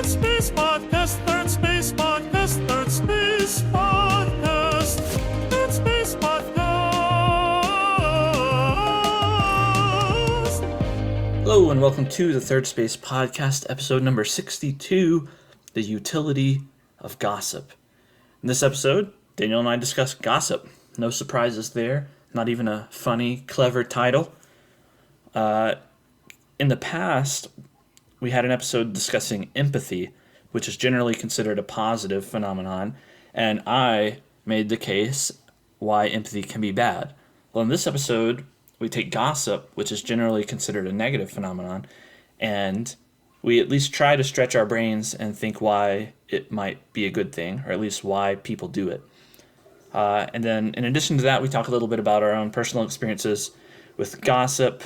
Space Podcast, Third Space Podcast, Third Space Podcast, Third Space Podcast. Hello and welcome to the Third Space Podcast, episode number 62, The Utility of Gossip. In this episode, Daniel and I discuss gossip. No surprises there, not even a funny, clever title. In the past, we had an episode discussing empathy, which is generally considered a positive phenomenon, and I made the case why empathy can be bad. Well, in this episode, we take gossip, which is generally considered a negative phenomenon, and we at least try to stretch our brains and think why it might be a good thing, or at least why people do it. And then, in addition to that, we talk a little bit about our own personal experiences with gossip,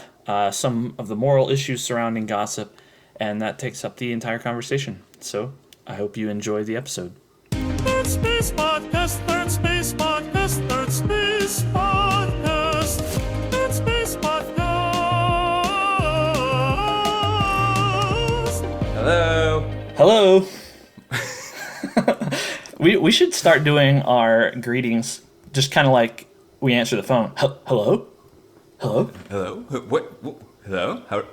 some of the moral issues surrounding gossip, and that takes up the entire conversation. So, I hope you enjoy the episode. Third Space Podcast, Third Space Podcast, Third Space Podcast, Third Space Podcast. Hello! We should start doing our greetings just kind of like we answer the phone. Hello? Hello? Hello? What? Hello? How?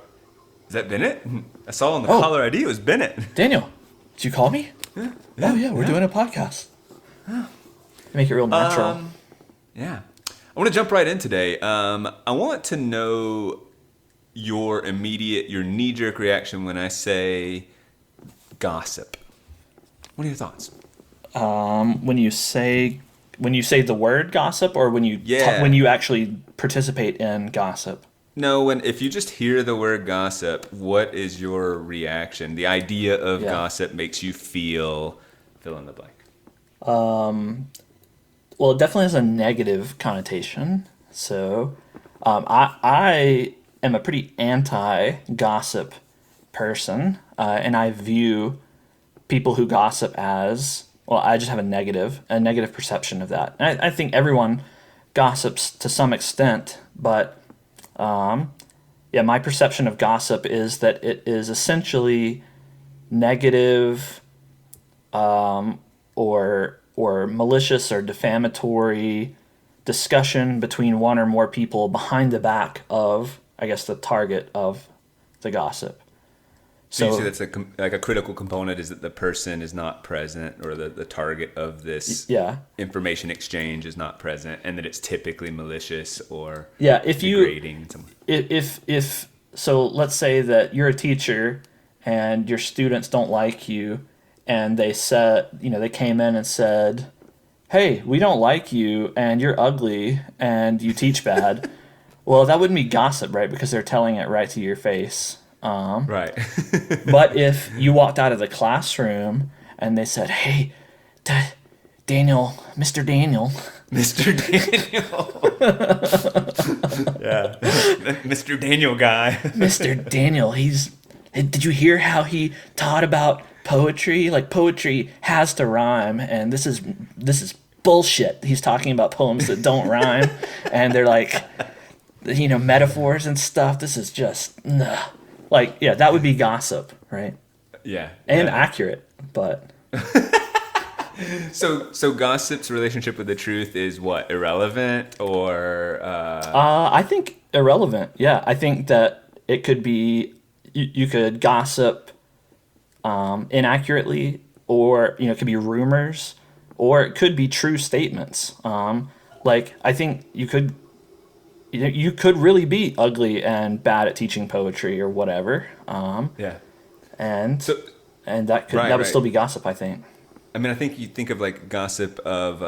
Is that Bennett? I saw on the caller ID it was Bennett. Daniel, did you call me? Yeah, We're doing a podcast. Make it real natural. Yeah. I want to jump right in today. I want to know your knee-jerk reaction when I say gossip. What are your thoughts? When you say the word gossip, or when you when you actually participate in gossip? No, if you just hear the word gossip, what is your reaction? The idea of gossip makes you feel fill in the blank. Well, it definitely has a negative connotation. So, I am a pretty anti-gossip person, and I view people who gossip as, well, I just have a negative perception of that. And I think everyone gossips to some extent, but my perception of gossip is that it is essentially negative, or malicious or defamatory discussion between one or more people behind the back of, I guess, the target of the gossip. So you say that's like a critical component is that the person is not present, or the target of this information exchange is not present, and that it's typically malicious or degrading. If so, let's say that you're a teacher and your students don't like you, and they came in and said, "Hey, we don't like you, and you're ugly, and you teach bad." Well, that wouldn't be gossip, right? Because they're telling it right to your face. Right. But if you walked out of the classroom and they said, "Hey, Daniel, Mr. Daniel." Mr. Daniel. Yeah. Mr. Daniel guy. Mr. Daniel, did you hear how he taught about poetry? Like, poetry has to rhyme, and this is bullshit. He's talking about poems that don't rhyme, and they're like, metaphors and stuff. This is just, that would be gossip, right? Yeah. And accurate, but... So gossip's relationship with the truth is what? Irrelevant, or... I think irrelevant, yeah. I think that it could be... You could gossip inaccurately, or, it could be rumors, or it could be true statements. I think you could really be ugly and bad at teaching poetry or whatever. And that would still be gossip, I think. I mean, I think you think of like gossip of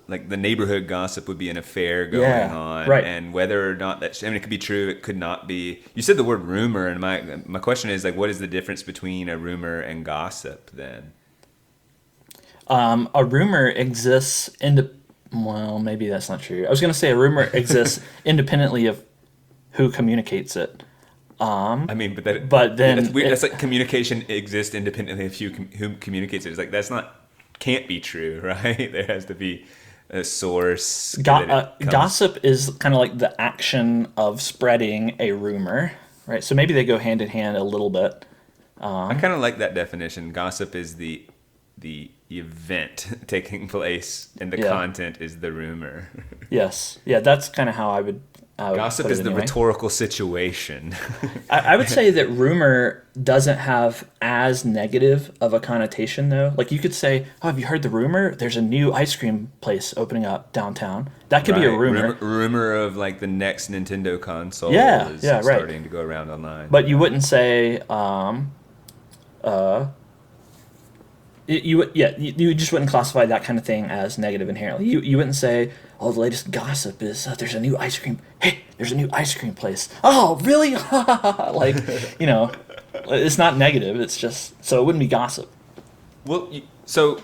the neighborhood gossip would be an affair going on, right. And whether or not it could be true, it could not be. You said the word rumor, and my question is what is the difference between a rumor and gossip then? A rumor exists well, maybe that's not true. I was going to say a rumor exists independently of who communicates it. But then that's weird. That's like communication exists independently of who communicates it. It's like can't be true, right? There has to be a source. Gossip is kind of like the action of spreading a rumor, right? So maybe they go hand in hand a little bit. I kind of like that definition. Gossip is the event taking place, and the content is the rumor. Yes. Yeah, that's kind of how I would Gossip is the rhetorical situation. I would say that rumor doesn't have as negative of a connotation, though. Like, you could say, oh, have you heard the rumor? There's a new ice cream place opening up downtown. That could be a rumor. Rumor of, like, the next Nintendo console is starting to go around online. But you wouldn't say, you just wouldn't classify that kind of thing as negative inherently. You wouldn't say, oh, the latest gossip is there's a new ice cream. Hey, there's a new ice cream place. Oh, really? Like, it's not negative. It's just, so it wouldn't be gossip. Well, so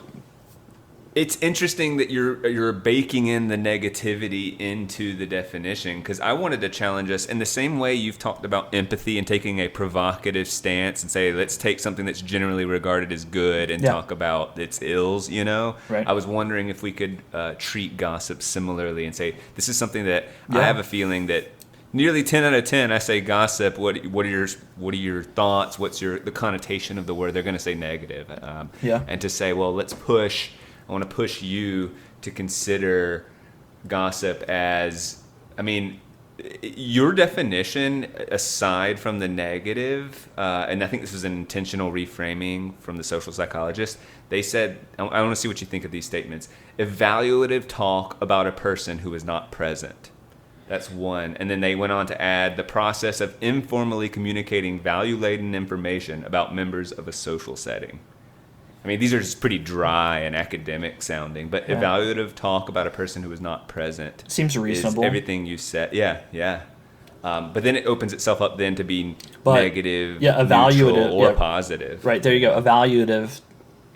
it's interesting that you're baking in the negativity into the definition, because I wanted to challenge us in the same way you've talked about empathy and taking a provocative stance and say, let's take something that's generally regarded as good and talk about its ills, Right. I was wondering if we could treat gossip similarly and say, this is something that I have a feeling that nearly 10 out of 10, I say gossip. What are your thoughts? What's the connotation of the word? They're going to say negative. And to say, well, I want to push you to consider gossip as, your definition, aside from the negative, and I think this was an intentional reframing from the social psychologist, they said, I want to see what you think of these statements, evaluative talk about a person who is not present. That's one. And then they went on to add the process of informally communicating value-laden information about members of a social setting. These are just pretty dry and academic sounding, but evaluative talk about a person who is not present seems reasonable. Is everything you said. Yeah. But then it opens itself up then to be negative, neutral, or positive. Right, there you go. Evaluative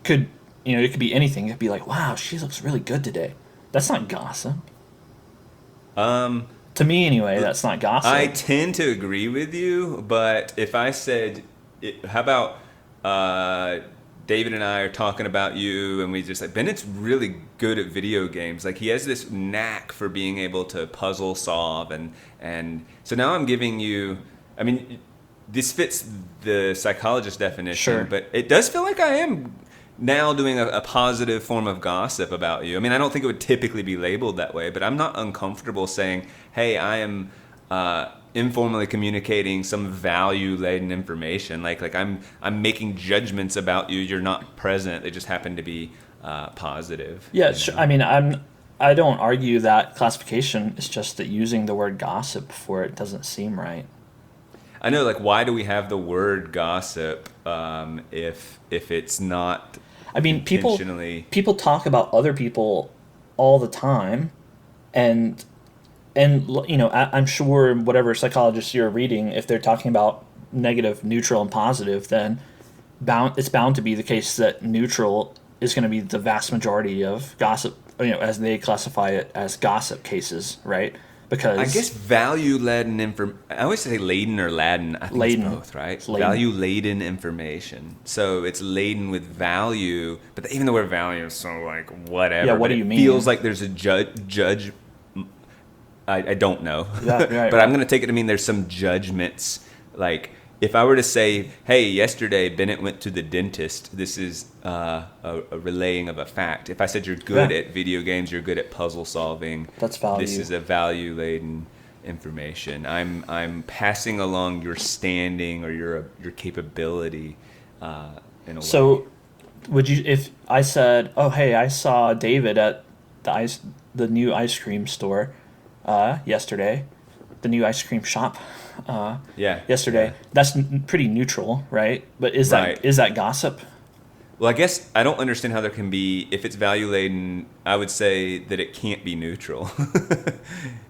could, it could be anything. It could be like, wow, she looks really good today. That's not gossip. To me, anyway, that's not gossip. I tend to agree with you, but if I said, how about David and I are talking about you, and we just like, Bennett's really good at video games. Like, he has this knack for being able to puzzle solve, and so now I'm giving you, this fits the psychologist definition, but it does feel like I am now doing a positive form of gossip about you. I don't think it would typically be labeled that way, but I'm not uncomfortable saying, hey, I am informally communicating some value-laden information. Like I'm making judgments about you. You're not present. They just happen to be positive. Yeah, sure. I don't argue that classification. It's just that using the word gossip for it doesn't seem right. I know, like, why do we have the word gossip if it's not intentionally... People talk about other people all the time, and I'm sure whatever psychologists you're reading, if they're talking about negative, neutral, and positive, then it's bound to be the case that neutral is going to be the vast majority of gossip, as they classify it as gossip cases, right? Because I guess value-laden I always say laden or laden. I think laden. It's both, right? Value-laden information. So it's laden with value, but even the word value is so like whatever. Yeah, what do you mean? It feels like there's a judge. I don't know. Yeah, right, but I'm going to take it to mean there's some judgments. Like, if I were to say, hey, yesterday Bennett went to the dentist, this is a relaying of a fact. If I said you're good at video games, you're good at puzzle solving, that's value. This is a value-laden information. I'm passing along your standing or your capability in a way. So would you, if I said, oh, hey, I saw David at the new ice cream store yesterday, the new ice cream shop yesterday. That's pretty neutral, right? But is that gossip? Well, I guess I don't understand how there can be, if it's value laden, I would say that it can't be neutral.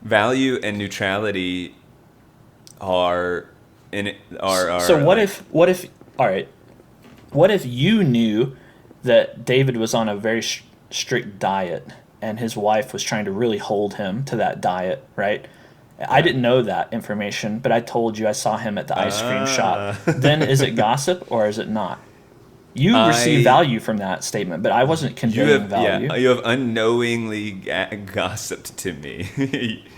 Value and neutrality are in it are so what if you knew that David was on a very strict diet and his wife was trying to really hold him to that diet, right? I didn't know that information, but I told you I saw him at the ice cream shop. Then is it gossip or is it not? You receive value from that statement, but I wasn't conveying value. Yeah, you have unknowingly gossiped to me.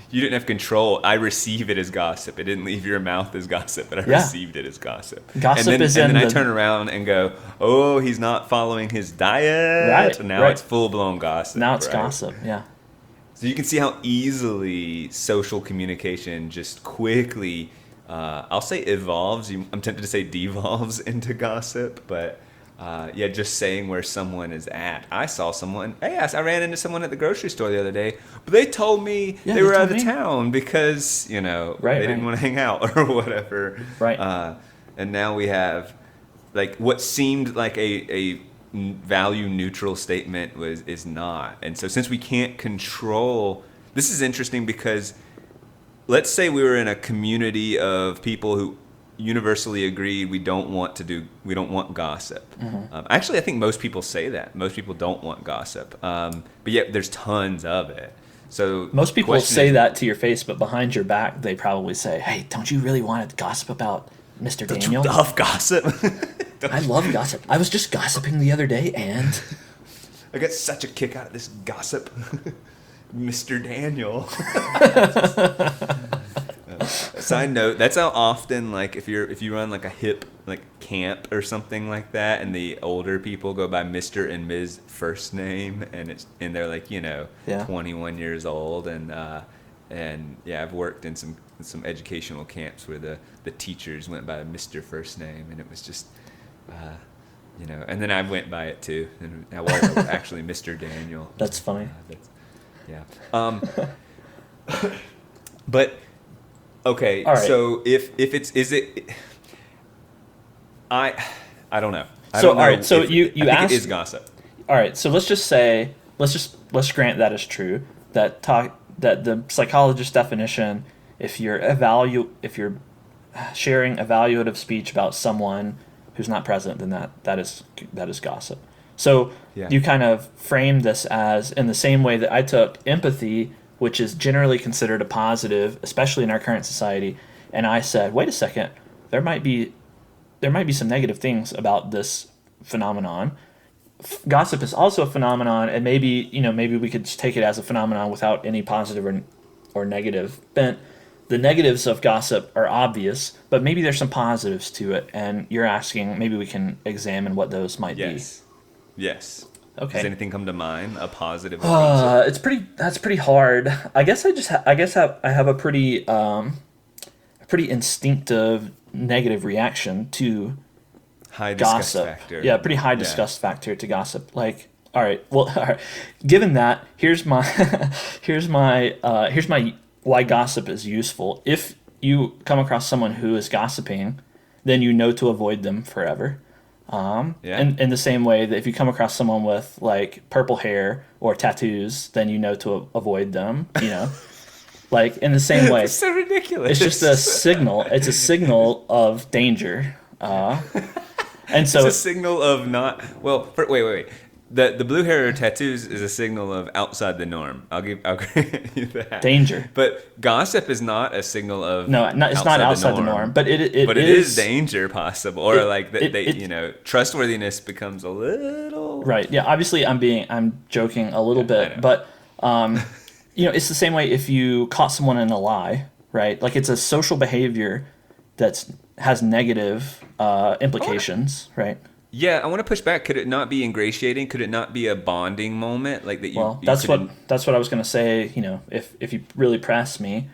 You didn't have control. I receive it as gossip. It didn't leave your mouth as gossip, but I received it as gossip. Gossip and then I turn around and go, oh, he's not following his diet. Right. Now it's full-blown gossip. Now it's gossip, yeah. So you can see how easily social communication just quickly, I'll say evolves. I'm tempted to say devolves into gossip, but just saying where someone is at. I saw someone, I ran into someone at the grocery store the other day, but they told me they were out of town because, they didn't want to hang out or whatever. Right. And now we have, like, what seemed like a value neutral statement is not. And so since we can't control, this is interesting because let's say we were in a community of people who universally agreed we don't want gossip. Mm-hmm. Actually, I think most people say that. Most people don't want gossip. But yet there's tons of it. So most people say that to your face, but behind your back, they probably say, hey, don't you really want to gossip about Mr. Daniel? Don't you love gossip? I love gossip. I was just gossiping the other day, and I got such a kick out of this gossip. Mr. Daniel. Side note, that's how often, like, if you run like a hip like camp or something like that, and the older people go by Mr. and Ms. first name, and they're like 21 years old, and I've worked in some educational camps where the teachers went by Mr. first name, and it was just and then I went by it too, and I was actually Mr. Daniel. That's funny. But okay, all right. So if I don't know. All right, so you asked, it is gossip. All right, so let's grant that is true. That the psychologist definition, if you're sharing evaluative speech about someone who's not present, then that is gossip. So you kind of frame this as in the same way that I took empathy, which is generally considered a positive, especially in our current society, and I said, wait a second, there might be some negative things about this phenomenon. Gossip is also a phenomenon, and maybe we could just take it as a phenomenon without any positive or negative bent. The negatives of gossip are obvious, but maybe there's some positives to it, and you're asking maybe we can examine what those might be. Yes. Okay. Does anything come to mind? A positive? That's pretty hard. I guess I have a pretty instinctive negative reaction to high gossip. Disgust factor. Yeah, pretty high disgust factor to gossip. Like, all right. Given that, here's my why gossip is useful. If you come across someone who is gossiping, then you know to avoid them forever. In the same way that if you come across someone with like purple hair or tattoos, then you know to avoid them. Like in the same way. It's so ridiculous. It's just a signal. It's a signal of danger. And so it's a signal of not. Well, wait. The blue hair or tattoos is a signal of outside the norm. I'll grant you that. Danger. But gossip is not a signal of it's not outside the norm. But it is danger possible, or trustworthiness becomes a little right. Yeah, obviously I'm joking a little bit, but it's the same way if you caught someone in a lie, right? Like it's a social behavior that has negative implications, right? Yeah, I want to push back. Could it not be ingratiating? Could it not be a bonding moment like that? That's what I was going to say. If you really press me,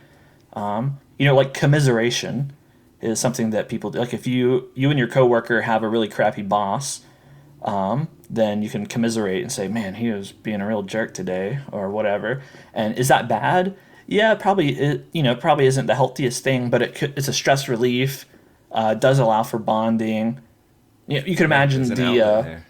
like commiseration is something that people do. Like if you and your coworker have a really crappy boss, then you can commiserate and say, "Man, he was being a real jerk today," or whatever. And is that bad? Yeah, probably. Probably isn't the healthiest thing, but it's a stress relief. Does allow for bonding. You can imagine the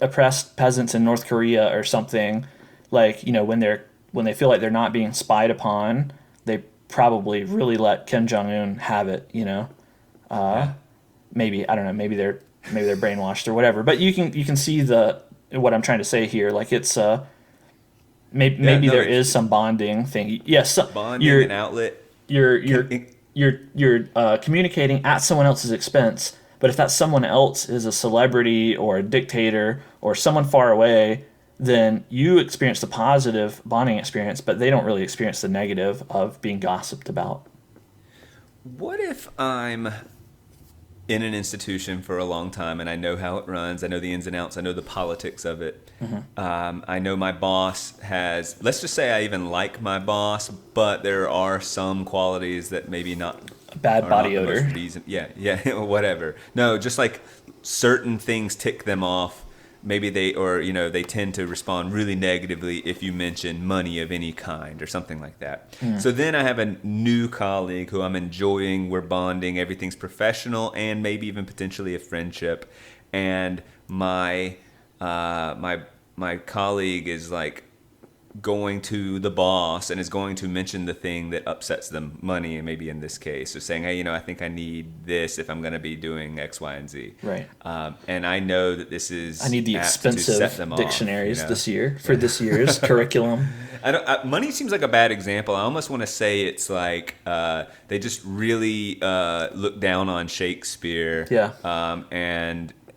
oppressed peasants in North Korea or something, like when they feel like they're not being spied upon, they probably really let Kim Jong-un have it. Maybe I don't know. Maybe they're brainwashed or whatever. But you can see what I'm trying to say here. Like it's maybe there is some bonding thing. Yes, bonding, an outlet. You're communicating at someone else's expense, But if that someone else is a celebrity or a dictator or someone far away, then you experience the positive bonding experience, but they don't really experience the negative of being gossiped about. What if I'm in an institution for a long time and I know how it runs, I know the ins and outs, I know the politics of it. I know my boss has, let's just say I even like my boss, but there are some qualities that maybe not. Bad body odor. Yeah, whatever. No, just like certain things tick them off. Maybe they tend to respond really negatively if you mention money of any kind or something like that. So then I have a new colleague who I'm enjoying, we're bonding, everything's professional and maybe even potentially a friendship. And my colleague is like going to the boss and is going to mention the thing that upsets them, money, and maybe in this case, so saying, hey, I think I need this if I'm going to be doing X, Y, and Z. Right. And I know that this is I need the expensive dictionaries off, this year for this year's curriculum. Money seems like a bad example. I almost want to say it's like they just really look down on Shakespeare. Yeah.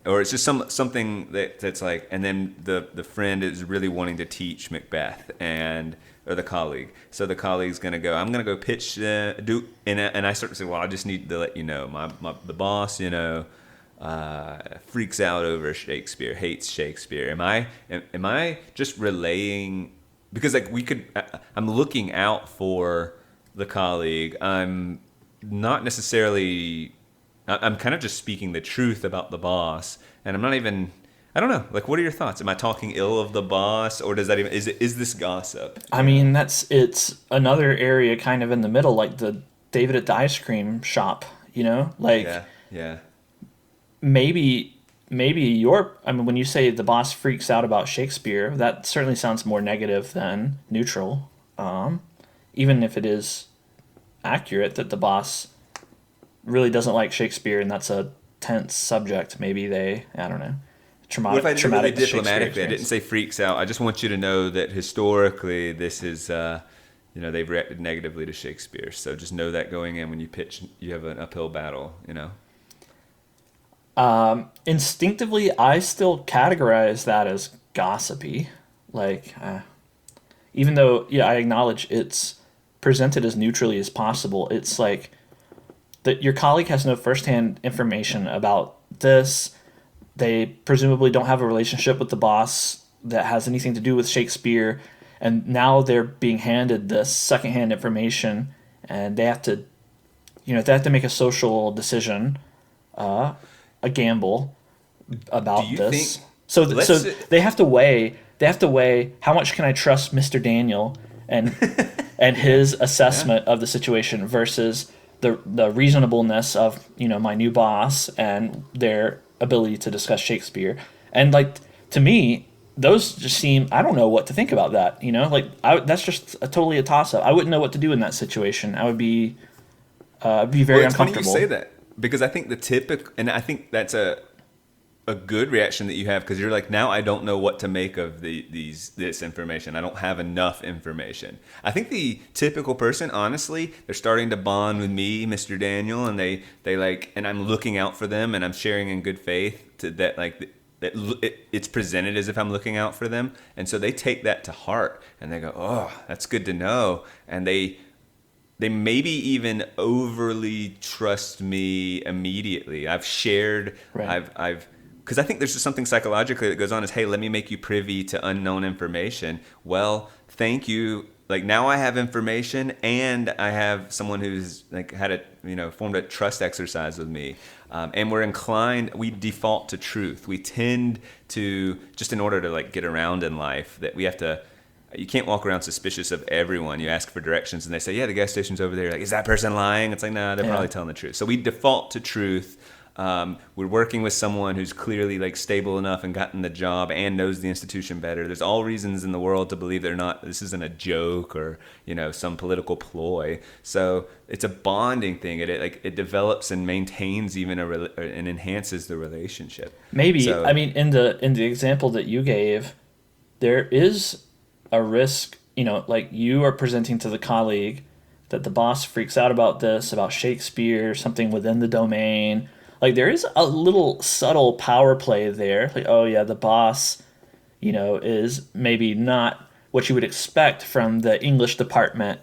Or it's just something that's like, and then the friend is really wanting to teach Macbeth or the colleague. So the colleague's gonna go, I'm gonna go pitch and I start to say, well, I just need to let you know, the boss, freaks out over Shakespeare, hates Shakespeare. Am I just relaying? Because like I'm looking out for the colleague. I'm not necessarily. I'm kind of just speaking the truth about the boss, and I'm not even. I don't know. Like, what are your thoughts? Am I talking ill of the boss, or does that even is this gossip? I mean, it's another area kind of in the middle, like the David at the ice cream shop. Like yeah. Maybe when you say the boss freaks out about Shakespeare, that certainly sounds more negative than neutral. Even if it is accurate that the boss really doesn't like Shakespeare and that's a tense subject, maybe I don't know, traumatic. What if I did really diplomatically? I didn't say freaks out. I just want you to know that historically this is, they've reacted negatively to Shakespeare. So just know that going in when you pitch, you have an uphill battle, Instinctively, I still categorize that as gossipy. Like, even though, I acknowledge it's presented as neutrally as possible, it's like that your colleague has no firsthand information about this. They presumably don't have a relationship with the boss that has anything to do with Shakespeare, and now they're being handed this secondhand information, and they have to make a social decision, a gamble about this. So they have to weigh how much can I trust Mr. Daniel and his assessment of the situation versus the reasonableness of my new boss and their ability to discuss Shakespeare. And like, to me, those just seem, I don't know what to think about that. That's just totally a toss up. I wouldn't know what to do in that situation. I would be very uncomfortable. Funny you say that, because I think and I think that's a good reaction that you have, because you're like, now I don't know what to make of this information. I don't have enough information. I think the typical person, honestly, they're starting to bond with me, Mr. Daniel, and they like, and I'm looking out for them, and I'm sharing in good faith it's presented as if I'm looking out for them, and so they take that to heart, and they go, oh, that's good to know, and they maybe even overly trust me immediately. I've shared, right. Because I think there's just something psychologically that goes on is, hey, let me make you privy to unknown information. Well, thank you. Like, now I have information, and I have someone who's like formed a trust exercise with me. And we default to truth. We tend to, just in order to like get around in life, that we have to, you can't walk around suspicious of everyone. You ask for directions and they say, yeah, the gas station's over there. Like, is that person lying? It's like, no, they're probably telling the truth. So we default to truth. We're working with someone who's clearly like stable enough and gotten the job and knows the institution better. There's all reasons in the world to believe this isn't a joke or, some political ploy. So it's a bonding thing. It develops and maintains even and enhances the relationship. Maybe. So, I mean, in the example that you gave, there is a risk, like you are presenting to the colleague that the boss freaks out about this, about Shakespeare, something within the domain. Like there is a little subtle power play there. Like, oh yeah, the boss, is maybe not what you would expect from the English department,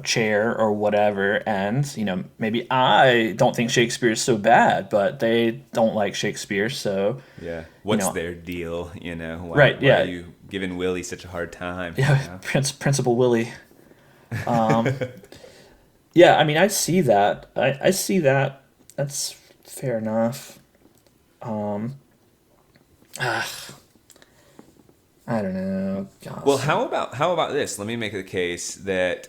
chair or whatever. And, maybe I don't think Shakespeare is so bad, but they don't like Shakespeare. So, yeah. What's their deal? Right. Why are you giving Willie such a hard time? Yeah. Principal Willie. Yeah. I mean, I see that. I see that. That's fair enough. I don't know. Gossip. Well, how about this? Let me make the case that,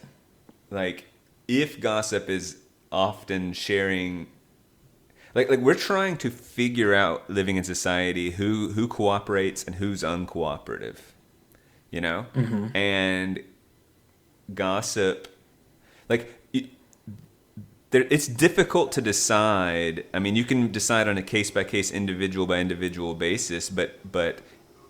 like, if gossip is often sharing, like we're trying to figure out, living in society, who cooperates and who's uncooperative, Mm-hmm. and gossip, like. It's difficult to decide. I mean, you can decide on a case-by-case, individual-by-individual basis, but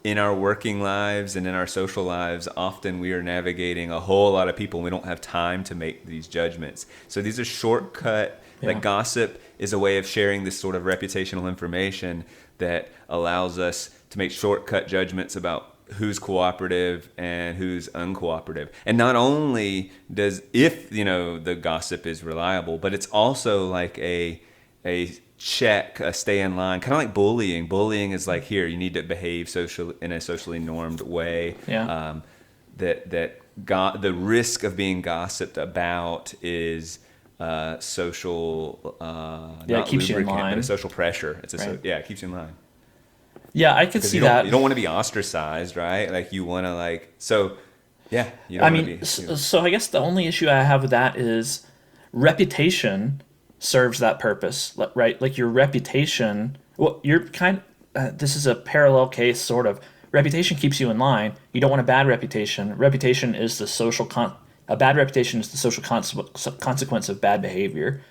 in our working lives and in our social lives, often we are navigating a whole lot of people, and we don't have time to make these judgments. So these are shortcut. Yeah. Like gossip is a way of sharing this sort of reputational information that allows us to make shortcut judgments about who's cooperative and who's uncooperative. And not only if the gossip is reliable, but it's also like a check, a stay in line, kind of like bullying. Bullying is like, here, you need to behave in a socially normed way. Yeah. The risk of being gossiped about is social, it keeps you in line, but a social pressure. Right. It keeps you in line. Yeah, I could see that. You don't want to be ostracized, right? Like you want to yeah. You don't want to be. So I guess the only issue I have with that is reputation serves that purpose, right? Like your reputation. Well, you're this is a parallel case, sort of. Reputation keeps you in line. You don't want a bad reputation. A bad reputation is the social consequence of bad behavior.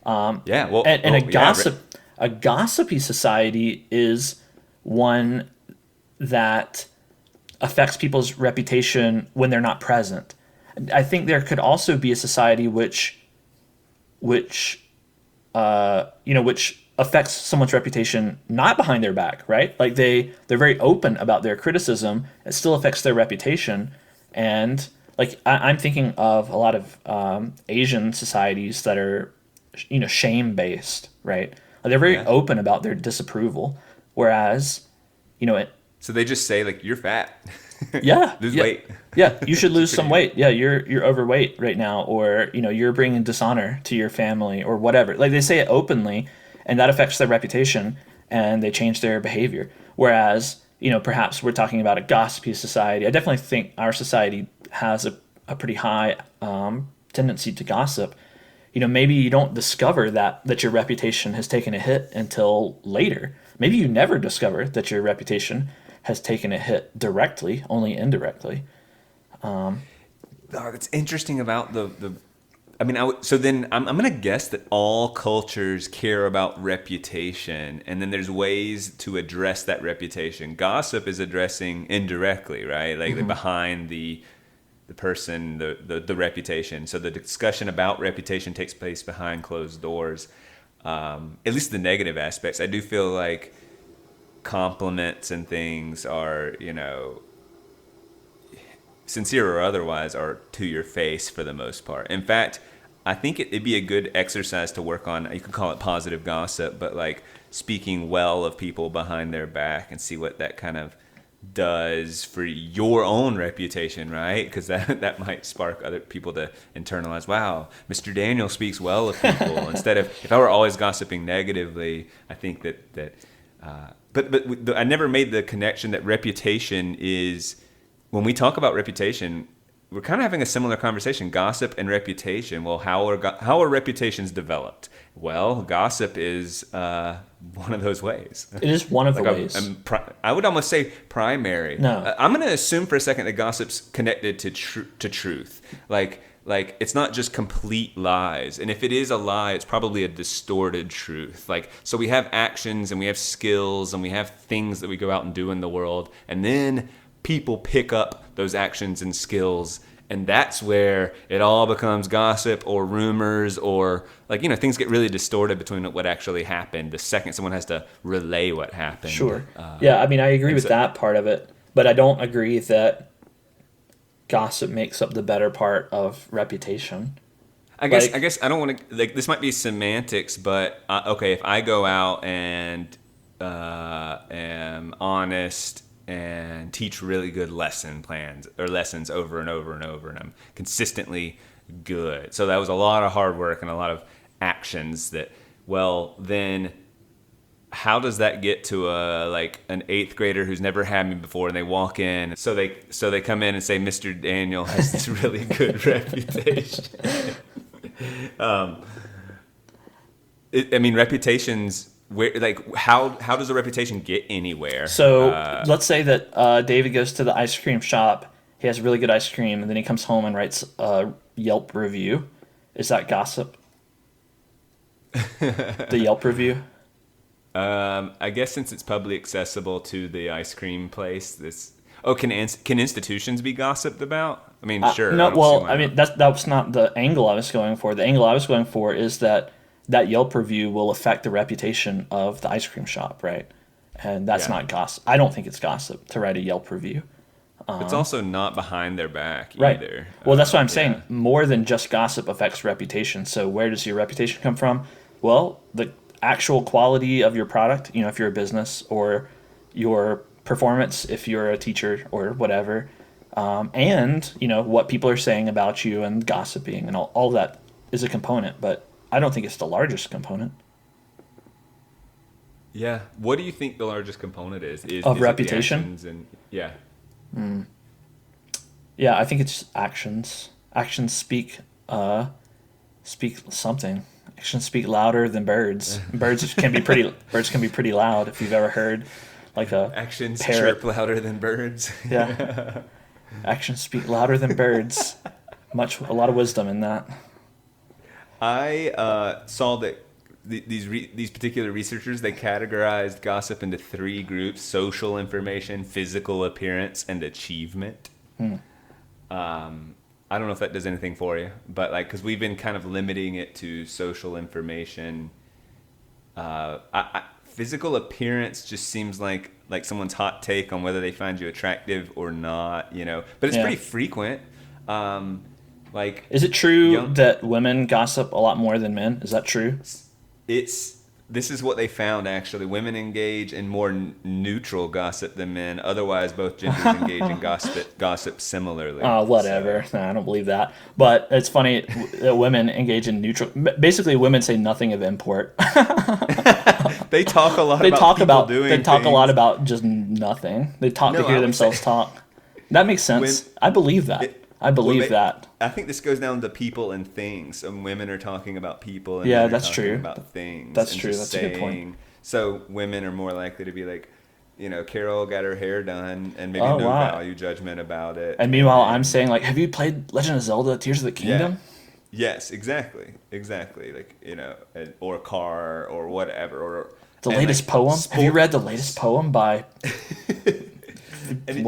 A gossipy society is one that affects people's reputation when they're not present. I think there could also be a society which affects someone's reputation not behind their back, right? Like they're very open about their criticism. It still affects their reputation, and like I'm thinking of a lot of Asian societies that are shame based, right? They're very open about their disapproval, whereas, so they just say like, you're fat. Yeah. Lose weight. Yeah, you should lose some weight. Yeah, you're overweight right now, or you're bringing dishonor to your family or whatever. Like they say it openly, and that affects their reputation, and they change their behavior. Whereas, perhaps we're talking about a gossipy society. I definitely think our society has a pretty high tendency to gossip. Maybe you don't discover that your reputation has taken a hit until later. Maybe you never discover that your reputation has taken a hit directly, only indirectly. That's interesting about so then I'm going to guess that all cultures care about reputation, and then there's ways to address that reputation. Gossip is addressing indirectly, right? Like Mm-hmm. behind the person, the reputation. So the discussion about reputation takes place behind closed doors. At least the negative aspects. I do feel like compliments and things are, sincere or otherwise, are to your face for the most part. In fact, I think it'd be a good exercise to work on. You could call it positive gossip, but like speaking well of people behind their back, and see what that kind of does for your own reputation, right? Because that might spark other people to internalize, wow, Mr. Daniel speaks well of people. Instead of, if I were always gossiping negatively, I think that but I never made the connection that reputation is, when we talk about reputation, we're kind of having a similar conversation, gossip and reputation. Well, how are reputations developed? Well, gossip is one of those ways. It is one of the ways. I would almost say primary. No. I'm going to assume for a second that gossip's connected to truth. Like it's not just complete lies. And if it is a lie, it's probably a distorted truth. So we have actions and we have skills and we have things that we go out and do in the world. And then people pick up those actions and skills And that's where it all becomes gossip or rumors or things get really distorted between what actually happened the second someone has to relay what happened. Sure. Yeah, I mean, I agree with that part of it, but I don't agree that gossip makes up the better part of reputation. I guess I don't want to, this might be semantics, but okay, if I go out and am honest and teach really good lesson plans or lessons over and over and over, and I'm consistently good. So that was a lot of hard work and a lot of actions then how does that get to an 8th grader who's never had me before, and they walk in, so they come in and say, Mr. Daniel has this really good reputation. Reputations, how does a reputation get anywhere? So let's say that David goes to the ice cream shop. He has really good ice cream, and then he comes home and writes a Yelp review. Is that gossip? The Yelp review? I guess since it's publicly accessible to the ice cream place, can institutions be gossiped about? I mean, sure. No, well, I mean that's not the angle I was going for. The angle I was going for is that Yelp review will affect the reputation of the ice cream shop, right? And that's not gossip. I don't think it's gossip to write a Yelp review. It's also not behind their back either. Right. Well, that's what I'm saying. Yeah. More than just gossip affects reputation. So where does your reputation come from? Well, the actual quality of your product, if you're a business, or your performance if you're a teacher or whatever, and what people are saying about you and gossiping and all that is a component, but I don't think it's the largest component. Yeah. What do you think the largest component is of reputation? Yeah, I think it's actions. Actions speak something. Actions speak louder than birds. Birds can be pretty loud. If you've ever heard actions parrot. chirp louder than birds. Yeah. Actions speak louder than birds. A lot of wisdom in that. I saw that these particular researchers, they categorized gossip into 3 groups: social information, physical appearance, and achievement. I don't know if that does anything for you, but because we've been kind of limiting it to social information. Physical appearance just seems like someone's hot take on whether they find you attractive or not, but it's pretty frequent. Is it true that women gossip a lot more than men? Is that true? This is what they found, actually. Women engage in more neutral gossip than men. Otherwise, both genders engage in gossip similarly. Oh, whatever. So. No, I don't believe that. But it's funny that women engage in neutral. Basically, women say nothing of import. They talk a lot They about talk people about doing They talk things. a lot about just nothing. They talk to hear themselves talk. That makes sense. I believe that. I believe that. I think this goes down to people and things. Some women are talking about people and men are talking true. about things. That's true. That's a good point. So women are more likely to be like, Carol got her hair done and maybe value judgment about it. And meanwhile, I'm saying have you played Legend of Zelda: Tears of the Kingdom? Yeah. Yes, exactly. Or a car or whatever. Or the latest poem. Have you read the latest poem by? and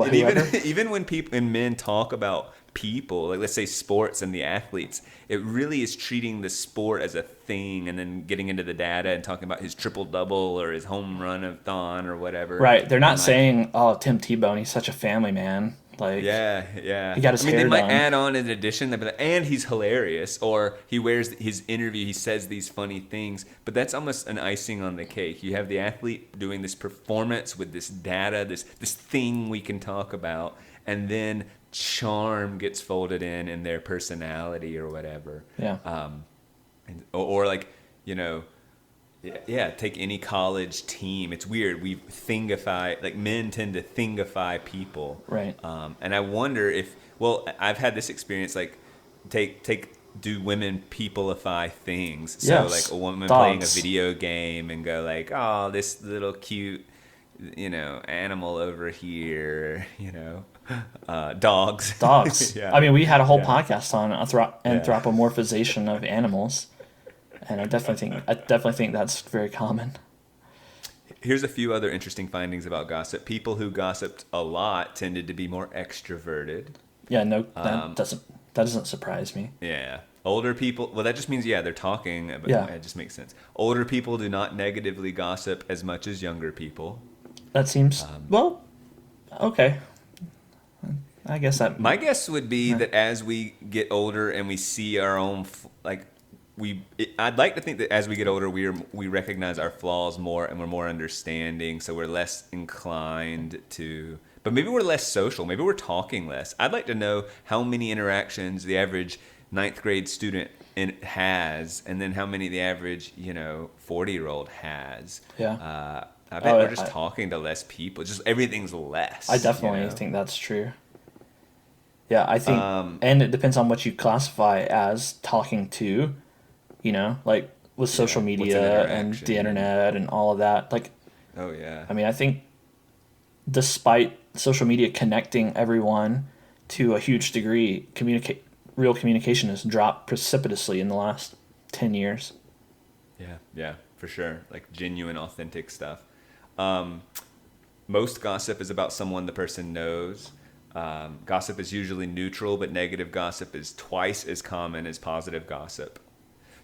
even when men talk about people, let's say sports and the athletes, it really is treating the sport as a thing and then getting into the data and talking about his triple-double or his home run-a-thon or whatever. Right. They're not saying, Tim Tebow, he's such a family man. Yeah. He got his hair done. They might add on an addition, they'd be like, and he's hilarious, or he wears his interview, he says these funny things, but that's almost an icing on the cake. You have the athlete doing this performance with this data, this thing we can talk about, and then charm gets folded in their personality or whatever. Yeah. Take any college team. It's weird. We thingify, men tend to thingify people. Right. And I wonder I've had this experience, do women peopleify things? So yes. A woman Dogs. playing a video game and go oh, this little cute, animal over here, dogs. Yeah. I mean, we had a whole podcast on anthropomorphization of animals, and I definitely think that's very common. Here's a few other interesting findings about gossip. People who gossiped a lot tended to be more extroverted. Yeah, no, that doesn't surprise me. Yeah. Older people, well, that just means, they're talking. But Yeah. It just makes sense. Older people do not negatively gossip as much as younger people. That seems, okay. I guess that... My guess would be that as we get older and we see our own, I'd like to think that as we get older, we recognize our flaws more and we're more understanding, so we're less inclined to... But maybe we're less social. Maybe we're talking less. I'd like to know how many interactions the average 9th grade student has, and then how many the average 40-year-old has. Yeah. I bet we're just talking to less people. Just everything's less. I definitely think that's true. Yeah, I think, and it depends on what you classify as talking to, like with social media and the internet and all of that. Like, oh yeah. I mean, I think despite social media connecting everyone to a huge degree, real communication has dropped precipitously in the last 10 years. Yeah, for sure. Like genuine, authentic stuff. Most gossip is about someone the person knows. Gossip is usually neutral, but negative gossip is twice as common as positive gossip.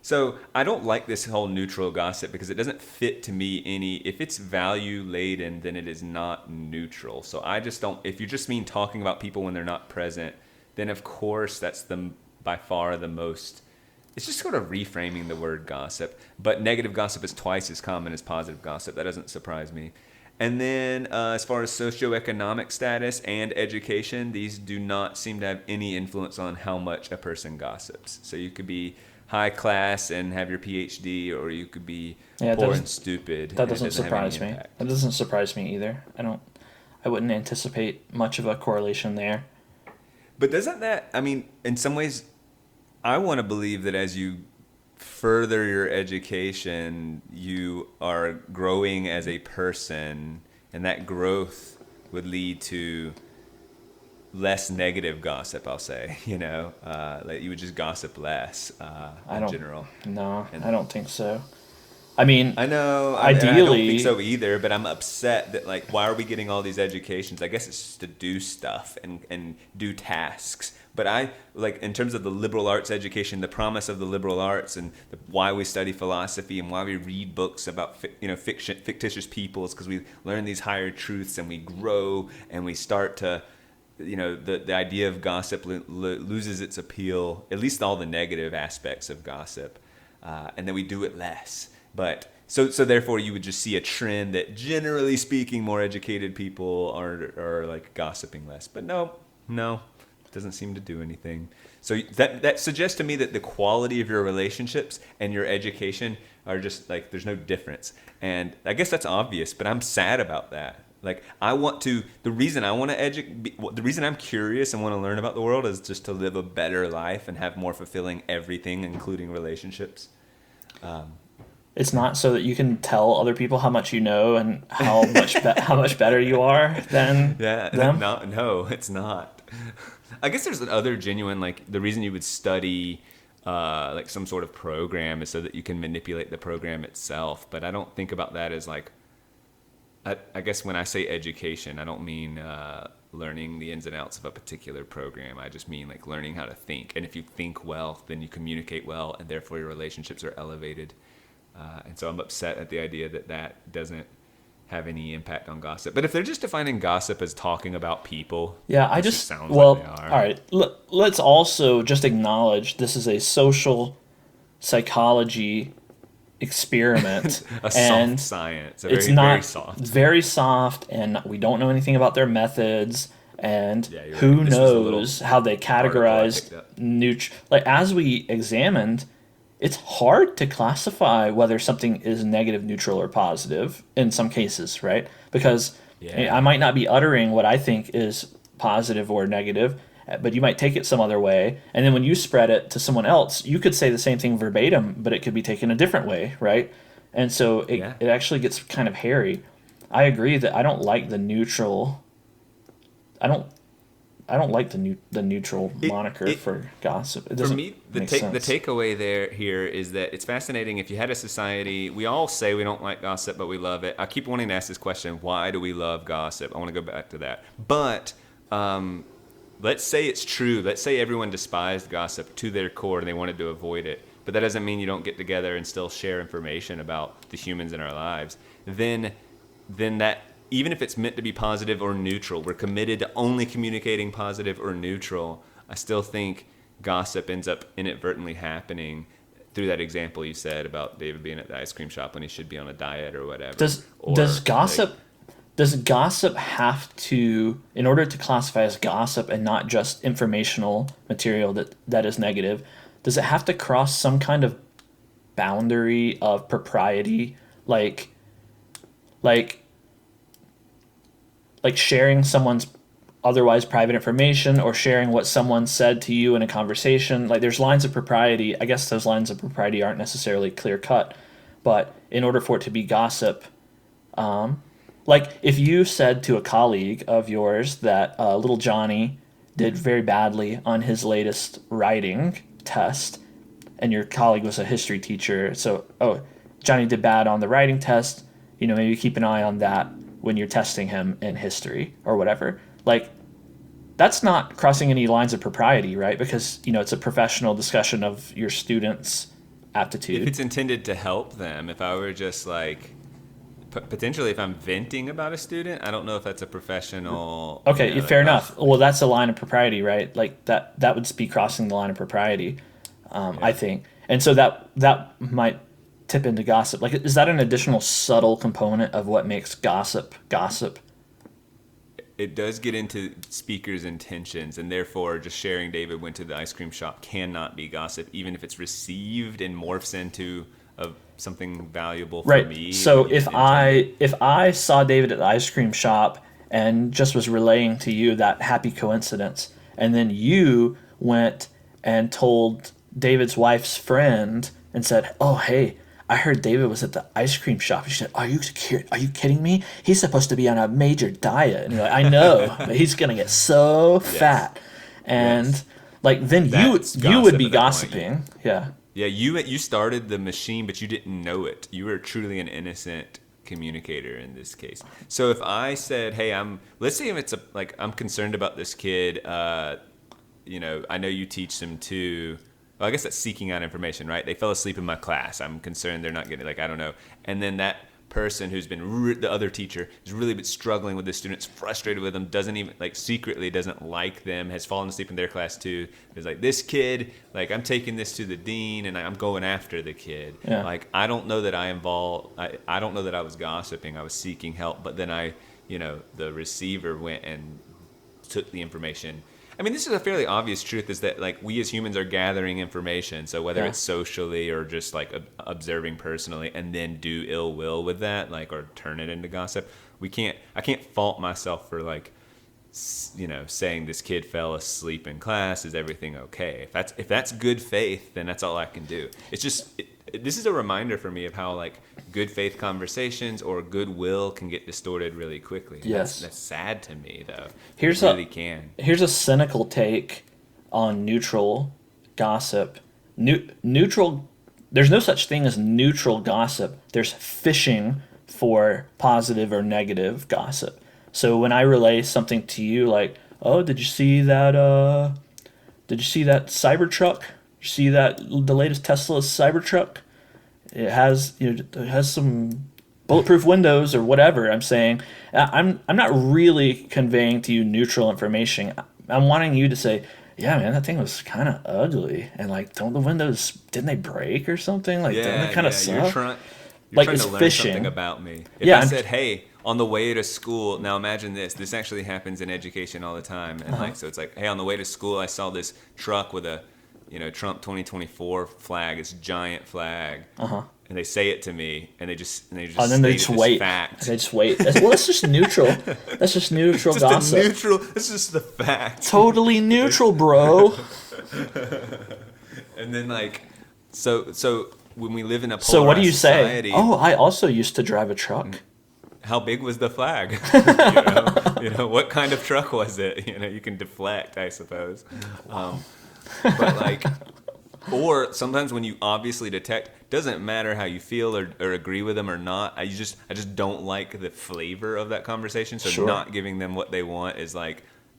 So I don't like this whole neutral gossip because it doesn't fit to me if it's value laden, then it is not neutral. So I just don't, if you just mean talking about people when they're not present, then of course that's by far the most, it's just sort of reframing the word gossip. But negative gossip is twice as common as positive gossip. That doesn't surprise me. And then as far as socioeconomic status and education, these do not seem to have any influence on how much a person gossips. So you could be high class and have your PhD, or you could be poor and stupid. That doesn't surprise me. That doesn't surprise me either. I wouldn't anticipate much of a correlation there. But doesn't that, I mean, in some ways, I want to believe that as you further your education, you are growing as a person, and that growth would lead to less negative gossip, I'll say, like you would just gossip less in general. No, I don't think so. I mean, I know. Ideally, I don't think so either, but I'm upset that, like, why are we getting all these educations? I guess it's just to do stuff and do tasks. But in terms of the liberal arts education, the promise of the liberal arts and why we study philosophy and why we read books about, fictitious peoples, because we learn these higher truths and we grow and we start to, the idea of gossip loses its appeal, at least all the negative aspects of gossip, and then we do it less. But so therefore you would just see a trend that, generally speaking, more educated people are like gossiping less. But no, it doesn't seem to do anything. So that suggests to me that the quality of your relationships and your education are just like, there's no difference. And I guess that's obvious, but I'm sad about that. Like, the reason I'm curious and want to learn about the world is just to live a better life and have more fulfilling everything, including relationships. It's not so that you can tell other people how much you know and how much better you are than them. No, it's not. I guess there's another genuine, like, the reason you would study like some sort of program is so that you can manipulate the program itself. But I don't think about that as like, I guess when I say education, I don't mean learning the ins and outs of a particular program. I just mean like learning how to think. And if you think well, then you communicate well, and therefore your relationships are elevated. And so I'm upset at the idea that doesn't have any impact on gossip. But if they're just defining gossip as talking about people, yeah, sounds like they are. All right. Let's also just acknowledge this is a social psychology experiment. Soft science. It's very soft. Very soft, and we don't know anything about their methods. And who knows how they categorize as we examined. It's hard to classify whether something is negative, neutral, or positive in some cases, right? Because I might not be uttering what I think is positive or negative, but you might take it some other way. And then when you spread it to someone else, you could say the same thing verbatim, but it could be taken a different way, right? And so it actually gets kind of hairy. I agree that I don't like the neutral. I don't like the neutral moniker for gossip. It for me, the takeaway here is that it's fascinating. If you had a society, we all say we don't like gossip, but we love it. I keep wanting to ask this question: why do we love gossip? I want to go back to that. But let's say it's true. Let's say everyone despised gossip to their core and they wanted to avoid it. But that doesn't mean you don't get together and still share information about the humans in our lives. Then that, even if it's meant to be positive or neutral, we're committed to only communicating positive or neutral. I still think gossip ends up inadvertently happening through that example you said about David being at the ice cream shop when he should be on a diet or whatever. Does gossip have to, in order to classify as gossip and not just informational material that is negative, does it have to cross some kind of boundary of propriety, like sharing someone's otherwise private information or sharing what someone said to you in a conversation? Like, there's lines of propriety. I guess those lines of propriety aren't necessarily clear cut, but in order for it to be gossip, like if you said to a colleague of yours that little Johnny did very badly on his latest writing test, and your colleague was a history teacher, so, Johnny did bad on the writing test, maybe keep an eye on that when you're testing him in history or whatever. Like, that's not crossing any lines of propriety, right? Because, it's a professional discussion of your students' aptitude. If it's intended to help them, if I were just like, potentially if I'm venting about a student, I don't know if that's a professional. Okay, fair enough. Well, that's a line of propriety, right? Like that would be crossing the line of propriety, I think. And so that might tip into gossip. Like, is that an additional subtle component of what makes gossip? It does get into speaker's intentions, and therefore just sharing David went to the ice cream shop cannot be gossip, even if it's received and morphs into something valuable for me. So if I saw David at the ice cream shop and just was relaying to you that happy coincidence, and then you went and told David's wife's friend and said, "Oh, hey, I heard David was at the ice cream shop." She said, "Are you kidding me? He's supposed to be on a major diet." And you're like, "I know, but he's gonna get so fat." And then you would be gossiping. Yeah. Yeah, you started the machine, but you didn't know it. You were truly an innocent communicator in this case. So if I said, "Hey, let's say if it's I'm concerned about this kid. I know you teach them too." Well, I guess that's seeking out information, right? They fell asleep in my class. I'm concerned they're not getting, I don't know. And then that person who's been, the other teacher, has really been struggling with the students, frustrated with them, doesn't even, secretly doesn't like them, has fallen asleep in their class too. Is this kid, I'm taking this to the dean and I'm going after the kid. Yeah. I don't know that I don't know that I was gossiping. I was seeking help. But then the receiver went and took the information. I mean, this is a fairly obvious truth, is that we as humans are gathering information. So whether it's socially or just observing personally, and then do ill will with that, or turn it into gossip, I can't fault myself for saying this kid fell asleep in class. Is everything okay? If that's good faith, then that's all I can do. It's just this is a reminder for me of how good faith conversations or goodwill can get distorted really quickly. Yes, that's sad to me though. Here's a cynical take on neutral gossip. Neutral. There's no such thing as neutral gossip. There's fishing for positive or negative gossip. So when I relay something to you "Oh, did you see that Cybertruck? Did you see the latest Tesla Cybertruck? It has some bulletproof windows," or whatever I'm saying, I'm not really conveying to you neutral information. I'm wanting you to say, "Yeah, man, that thing was kind of ugly, and don't the windows, didn't they break or something? Didn't they kind of suck?" You're trying to learn something about me. If I said, "Hey, on the way to school," now imagine this actually happens in education all the time, and so it's "Hey, on the way to school, I saw this truck with a Trump 2024 flag, this giant flag." And they say it to me, and they just and then they just wait. Fact. They just wait. That's just neutral. That's just neutral gossip. It's just the fact. Totally neutral, bro. And then so when we live in a polarized so what do you society, say? "Oh, I also used to drive a truck." How big was the flag? What kind of truck was it? You can deflect, I suppose. But or sometimes when you obviously detect, doesn't matter how you feel or agree with them or not. I just don't like the flavor of that conversation. So not giving them what they want is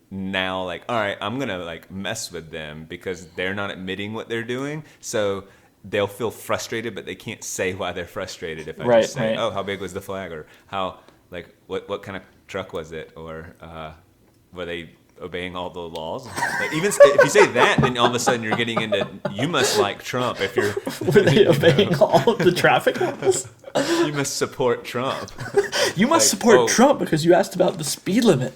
now like, all right, I'm gonna like mess with them because they're not admitting what they're doing, so they'll feel frustrated, but they can't say why they're frustrated if I just say, oh, how big was the flag, or how, like, what kind of truck was it, or were they obeying all the laws? Like, even if you say that, then all of a sudden you're getting into, you must like Trump if you're were they obeying all of the traffic laws? You must support Trump. You must support Trump because you asked about the speed limit.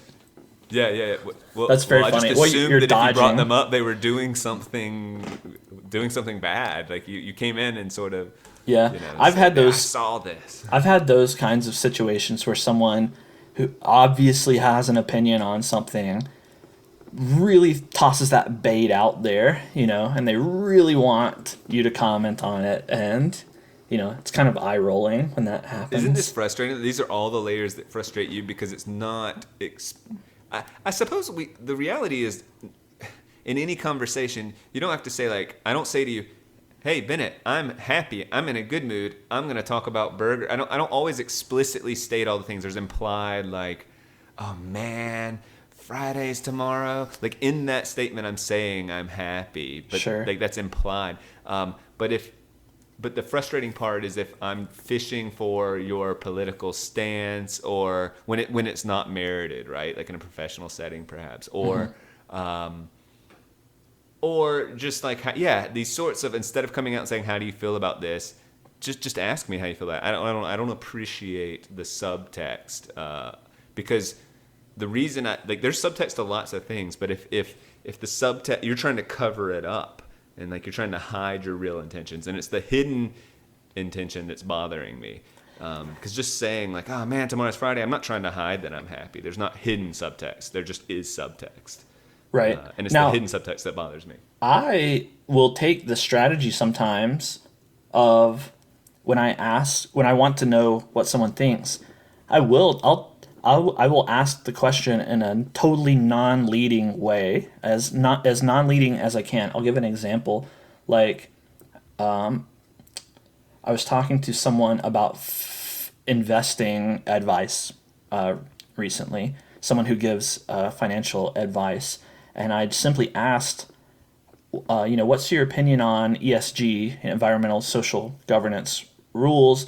Yeah. Well, that's very funny. I just assumed that if you brought them up, they were doing something bad. Like you came in and sort of. Yeah, I've had those. I saw this. I've had those kinds of situations where someone who obviously has an opinion on something really tosses that bait out there, and they really want you to comment on it, and it's kind of eye-rolling when that happens. Isn't this frustrating? These are all the layers that frustrate you because it's not. I suppose the reality is, in any conversation, you don't have to say, like, I don't say to you, hey, Bennett, I'm happy, I'm in a good mood, I'm going to talk about burger. I don't always explicitly state all the things. There's implied, like, oh, man, Friday's tomorrow. Like, in that statement, I'm saying I'm happy. But, sure. Like, that's implied. But the frustrating part is if I'm fishing for your political stance, or when it's not merited, right? Like in a professional setting, perhaps, or or just like, these sorts of, instead of coming out and saying, how do you feel about this? Just ask me how you feel about it. I don't appreciate the subtext because the reason there's subtext to lots of things, but if the subtext, you're trying to cover it up. And like you're trying to hide your real intentions, and it's the hidden intention that's bothering me. Because just saying like, "Oh man, tomorrow's Friday," I'm not trying to hide that I'm happy. There's not hidden subtext. There just is subtext. Right. And it's the hidden subtext that bothers me. I will take the strategy sometimes of when I want to know what someone thinks, I will ask the question in a totally non-leading way, as non-leading as I can. I'll give an example. Like, I was talking to someone about investing advice recently, someone who gives financial advice, and I simply asked, what's your opinion on ESG, environmental social governance rules?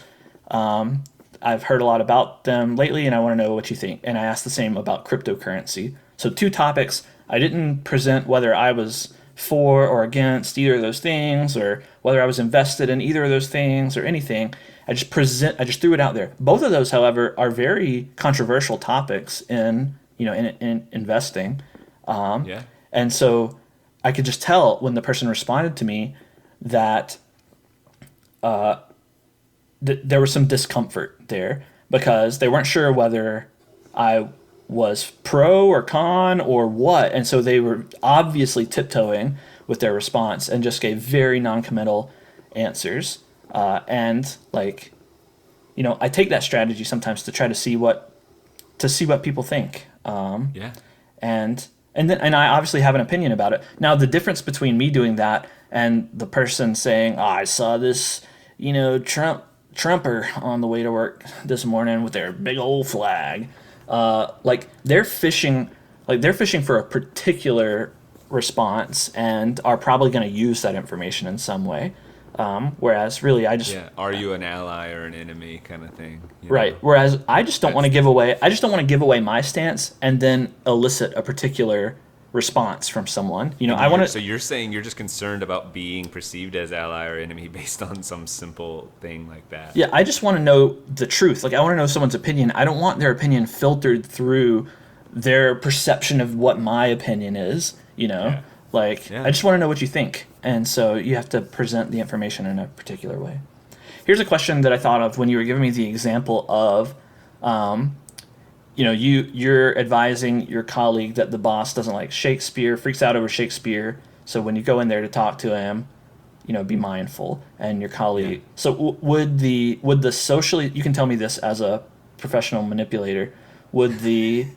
I've heard a lot about them lately, and I want to know what you think. And I asked the same about cryptocurrency. So 2 topics. I didn't present whether I was for or against either of those things, or whether I was invested in either of those things, or anything. I just threw it out there. Both of those, however, are very controversial topics in investing. And so I could just tell when the person responded to me that there was some discomfort there because they weren't sure whether I was pro or con or what. And so they were obviously tiptoeing with their response and just gave very non-committal answers. And like, I take that strategy sometimes to try to see what people think. And I obviously have an opinion about it. Now, the difference between me doing that and the person saying, I saw this, Trumper on the way to work this morning with their big old flag. They're fishing for a particular response and are probably going to use that information in some way. Whereas really are you an ally or an enemy kind of thing? Right. Whereas I just don't want to give away my stance and then elicit a particular response from someone. So you're saying you're just concerned about being perceived as ally or enemy based on some simple thing like that. Yeah, I just want to know the truth. Like, I want to know someone's opinion. I don't want their opinion filtered through their perception of what my opinion is, I just want to know what you think. And so you have to present the information in a particular way. Here's a question that I thought of when you were giving me the example of you're advising your colleague that the boss doesn't like Shakespeare, freaks out over Shakespeare. So when you go in there to talk to him, be mindful. And your colleague. Yeah. So would the socially, you can tell me this as a professional manipulator, would the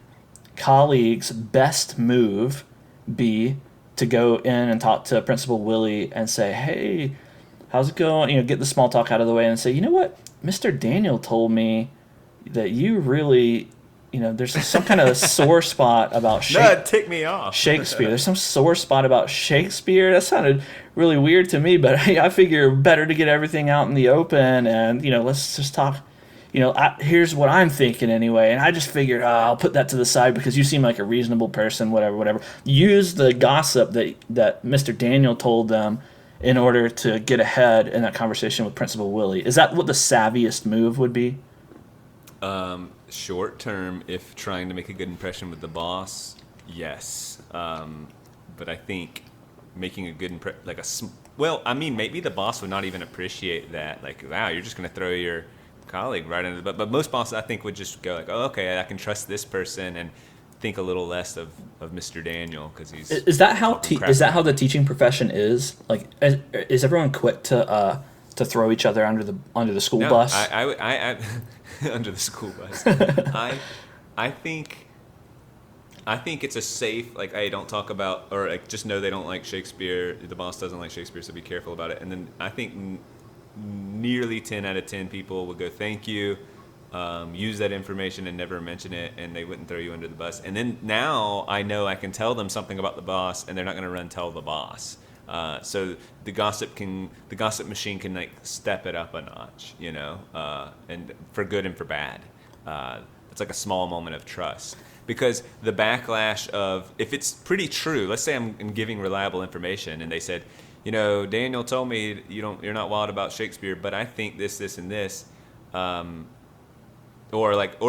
colleague's best move be to go in and talk to Principal Willie and say, hey, how's it going? Get the small talk out of the way and say, you know what? Mr. Daniel told me that you really there's some kind of sore spot about tick me off. Shakespeare. There's some sore spot about Shakespeare. That sounded really weird to me, but I figure better to get everything out in the open, and let's just talk. Here's what I'm thinking anyway, and I just figured I'll put that to the side because you seem like a reasonable person. Whatever. Use the gossip that Mr. Daniel told them in order to get ahead in that conversation with Principal Willie. Is that what the savviest move would be? Short term, if trying to make a good impression with the boss, yes. But I think making a good impression, maybe the boss would not even appreciate that. Like, wow, you're just going to throw your colleague right into the but most bosses, I think, would just go like, oh, okay, I can trust this person and think a little less of Mr. Daniel because he's. Is that how the teaching profession is? Like, is everyone quick to throw each other under the school bus? I under the school bus. I think it's a safe, like, hey, don't talk about, or like, just know they don't like Shakespeare. The boss doesn't like Shakespeare, so be careful about it. And then I think nearly 10 out of 10 people would go, thank you, use that information and never mention it, and they wouldn't throw you under the bus. And then now I know I can tell them something about the boss, and they're not going to run tell the boss. So the gossip machine can like step it up a notch, and for good and for bad. It's like a small moment of trust, because the backlash of, if it's pretty true, let's say I'm giving reliable information and they said, Daniel told me you're not wild about Shakespeare, but I think this and this, or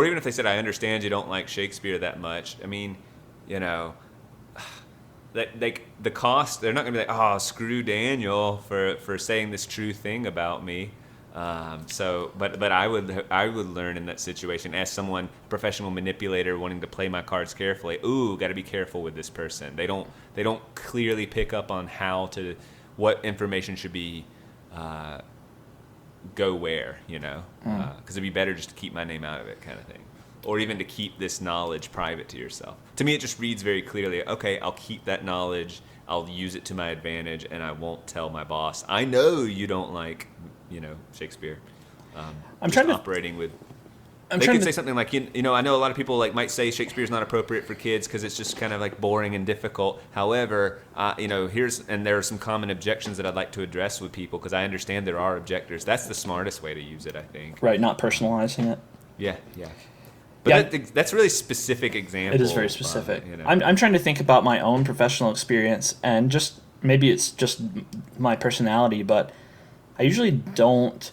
even if they said, I understand you don't like Shakespeare that much. I mean, the cost, they're not going to be like, oh, screw Daniel for saying this true thing about me. But I would learn in that situation, as someone, professional manipulator, wanting to play my cards carefully. Ooh, got to be careful with this person. They don't clearly pick up on what information should be go where, because it'd be better just to keep my name out of it, kind of thing. Or even to keep this knowledge private to yourself. To me, it just reads very clearly, okay, I'll keep that knowledge, I'll use it to my advantage, and I won't tell my boss, I know you don't like, Shakespeare. I'm trying to operating with. They could say something like, I know a lot of people might say Shakespeare's not appropriate for kids because it's just kind of like boring and difficult. However, there are some common objections that I'd like to address with people, because I understand there are objectors. That's the smartest way to use it, I think. Right, not personalizing it. Yeah. But that's a really specific example. It is very specific. I'm trying to think about my own professional experience, and just maybe it's just my personality, but I usually don't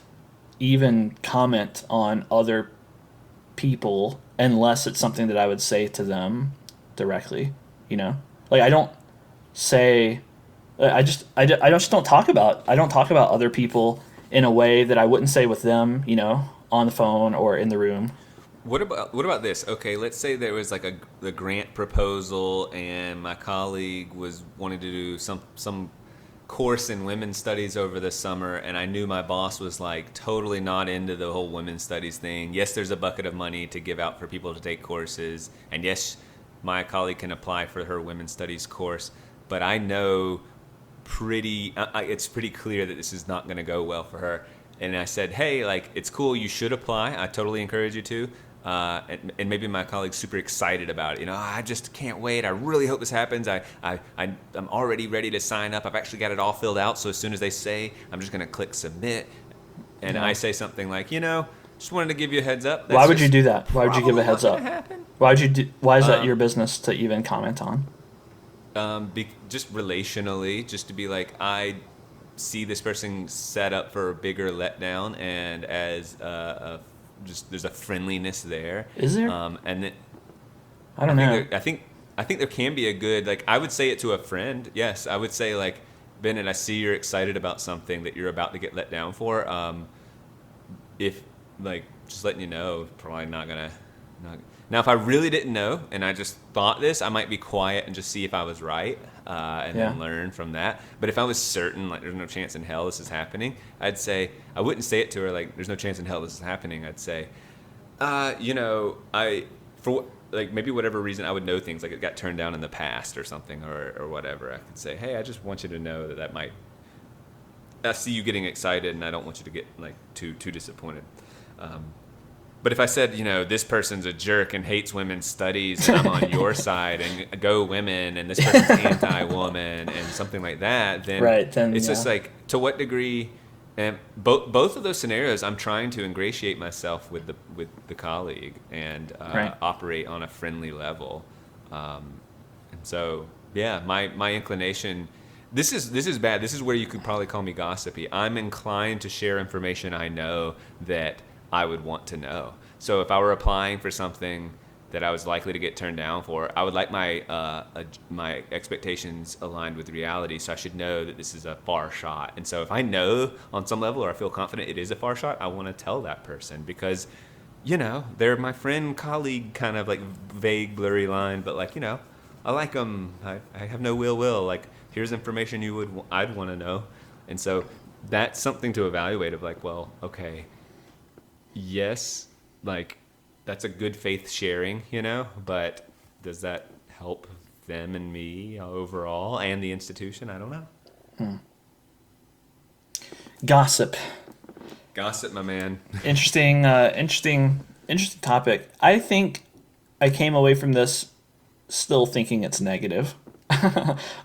even comment on other people unless it's something that I would say to them directly. Like, I don't say, I just don't talk about other people in a way that I wouldn't say with them, on the phone or in the room. What about this? Okay, let's say there was like the grant proposal, and my colleague was wanting to do some course in women's studies over the summer, and I knew my boss was like totally not into the whole women's studies thing. Yes, there's a bucket of money to give out for people to take courses, and yes, my colleague can apply for her women's studies course, but I know it's pretty clear that this is not going to go well for her. And I said, hey, like, it's cool, you should apply, I totally encourage you to. And maybe my colleague's super excited about it. I just can't wait. I really hope this happens. I'm already ready to sign up. I've actually got it all filled out. So as soon as they say, I'm just going to click submit. And I say something like, just wanted to give you a heads up. Why would you do that? Why would you give a heads up? Why is that your business to even comment on? Just relationally, just to be like, I see this person set up for a bigger letdown, and as there's a friendliness there. Is there? And then I don't know. I think there can be a good, like, I would say it to a friend. Yes, I would say, like, Bennett, I see you're excited about something that you're about to get let down for. If, like, just letting you know, probably not gonna. Now, if I really didn't know and I just thought this, I might be quiet and just see if I was right, and then learn from that. But if I was certain, like, there's no chance in hell this is happening, I'd say, I wouldn't say it to her like, there's no chance in hell this is happening. I'd say, maybe whatever reason I would know things, like it got turned down in the past or something, or whatever. I could say, hey, I just want you to know that might, I see you getting excited and I don't want you to get like too disappointed. But if I said, this person's a jerk and hates women's studies, and I'm on your side, and go women, and this person's anti-woman, and something like that, then it's just like, to what degree? And both of those scenarios, I'm trying to ingratiate myself with the colleague and operate on a friendly level. And so, yeah, my inclination. This is bad. This is where you could probably call me gossipy. I'm inclined to share information I know that I would want to know. So if I were applying for something that I was likely to get turned down for, I would like my expectations aligned with reality. So I should know that this is a far shot. And so if I know on some level, or I feel confident it is a far shot, I want to tell that person because, they're my friend, colleague, kind of like vague, blurry line. But like, I like them. I have no ill will. Like, here's information I'd want to know. And so that's something to evaluate of like, well, okay, yes, like that's a good faith sharing, but does that help them and me overall and the institution? I don't know. Gossip, my man. Interesting topic. I think I came away from this still thinking it's negative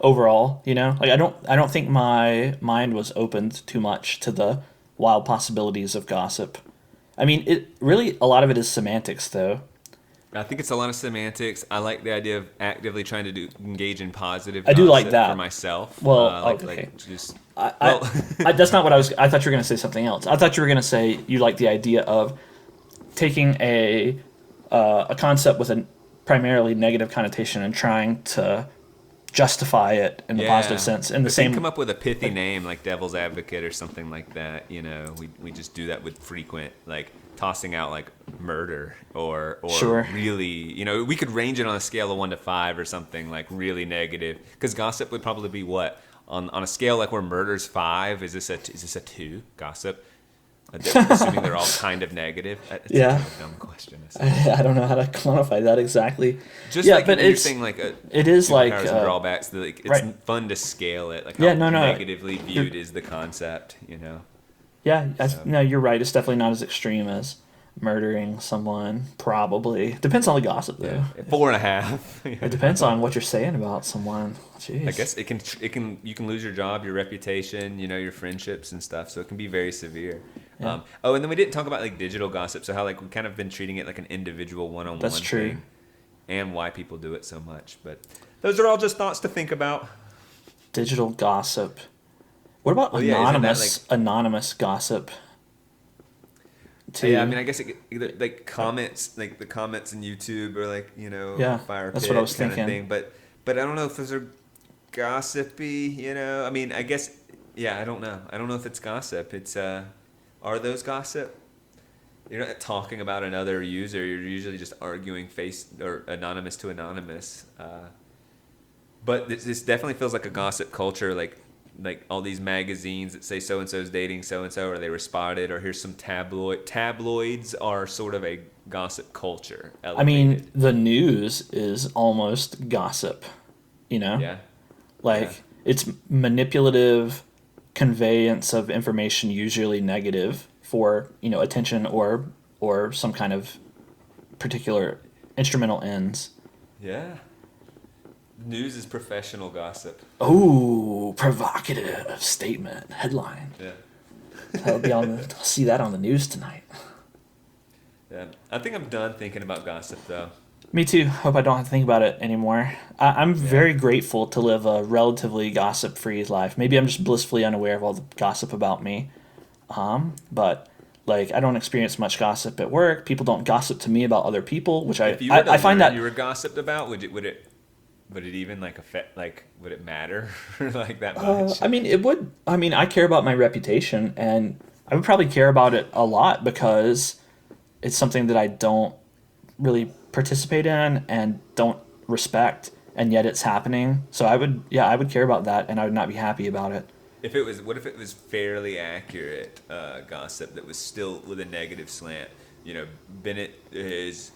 overall. Like I don't think my mind was opened too much to the wild possibilities of gossip. I mean, a lot of it is semantics, though. I think it's a lot of semantics. I like the idea of actively trying to engage in positive. I do like that for myself. Well, okay. That's not what I was. I thought you were going to say something else. I thought you were going to say you like the idea of taking a concept with a primarily negative connotation and trying to justify it in the positive sense. In the same, come up with a pithy name like Devil's Advocate or something like that. We just do that with frequent, like tossing out like murder or sure. Really, we could range it on a scale of 1 to 5 or something like really negative. Because gossip would probably be what on a scale like where murder's 5. Is this a 2 gossip? Assuming they're all kind of negative. That's a dumb question. I don't know how to quantify that exactly. But you're saying like it is like powers and drawbacks. Like it's fun to scale it. Like how negatively viewed is the concept. Yeah, no, you're right. It's definitely not as extreme as murdering someone. Probably depends on the gossip though. 4.5. It depends on what you're saying about someone. Jeez. I guess you can lose your job, your reputation, your friendships and stuff. So it can be very severe. Yeah. And then we didn't talk about like digital gossip. So how like we kind of been treating it like an individual one-on-one That's true. thing, and why people do it so much. But those are all just thoughts to think about. Digital gossip. What about anonymous gossip? Too? Yeah, I mean, I guess like comments, like the comments in YouTube or like fire that's pit what I was kind thinking. of thing. But I don't know if those are gossipy. I mean, I guess I don't know. I don't know if it's gossip. It's are those gossip? You're not talking about another user. You're usually just arguing face or anonymous to anonymous. But this definitely feels like a gossip culture, like all these magazines that say so and so's dating so and so, or they were spotted, or here's some tabloids are sort of a gossip culture. Elevated. I mean, the news is almost gossip, Yeah. It's manipulative conveyance of information, usually negative for attention or some kind of particular instrumental ends. Yeah. News is professional gossip. Oh, provocative statement. Headline. Yeah. I'll see that on the news tonight. Yeah. I think I'm done thinking about gossip, though. Me too. Hope I don't have to think about it anymore. I'm very grateful to live a relatively gossip-free life. Maybe I'm just blissfully unaware of all the gossip about me. But I don't experience much gossip at work. People don't gossip to me about other people, which I find that you were gossiped about. Would it even affect, would it matter like that much? I mean, it would. I mean, I care about my reputation, and I would probably care about it a lot because it's something that I don't really participate in and don't respect, and yet it's happening. So I would care about that, and I would not be happy about it. What if it was fairly accurate gossip that was still with a negative slant? Bennett is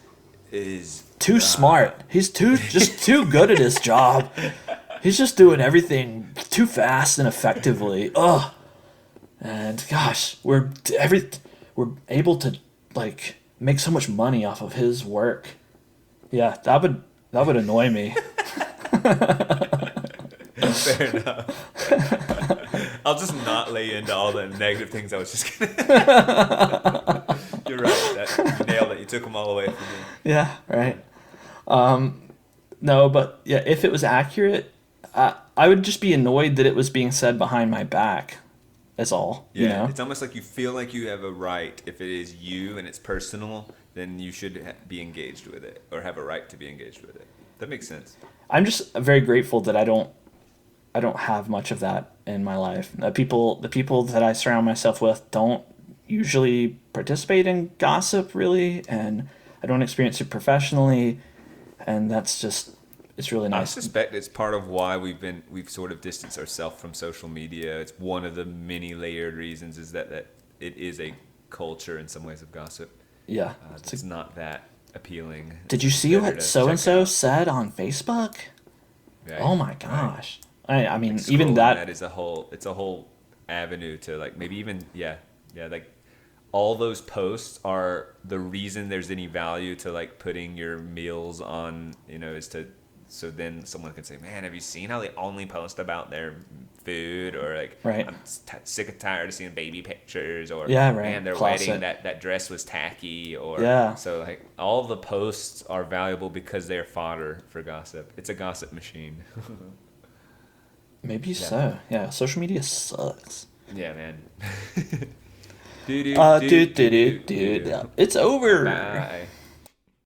too smart. He's too good at his job. He's just doing everything too fast and effectively. Ugh. And gosh, we're able to make so much money off of his work. Yeah, that would annoy me. Fair enough. I'll just not lay into all the negative things I was just gonna. You're right. You nailed it. You took them all away from me. Yeah, right. No, but yeah, if it was accurate, I would just be annoyed that it was being said behind my back. That's all. Yeah, you know? It's almost like you feel like you have a right. If it is you and it's personal, then you should be engaged with it or have a right to be engaged with it. That makes sense. I'm just very grateful that I don't have much of that in my life. The people that I surround myself with don't usually participate in gossip really, and I don't experience it professionally, and that's just, it's really nice. I suspect it's part of why we've sort of distanced ourselves from social media. It's one of the many layered reasons is that it is a culture in some ways of gossip. Yeah. It's not that appealing. Did you see what so-and-so said on Facebook? Right. Oh my gosh. Right. I mean, like even that is it's a whole avenue to like maybe even like all those posts are the reason there's any value to like putting your meals on, is to, so then someone can say, man, have you seen how they only post about their food, or like, right. I'm sick and tired of seeing baby pictures, or man, their Classic. wedding, that dress was tacky, or so like all the posts are valuable because they're fodder for gossip. It's a gossip machine. Maybe so. Yeah, social media sucks. Yeah, man. Dude. It's over. Bye.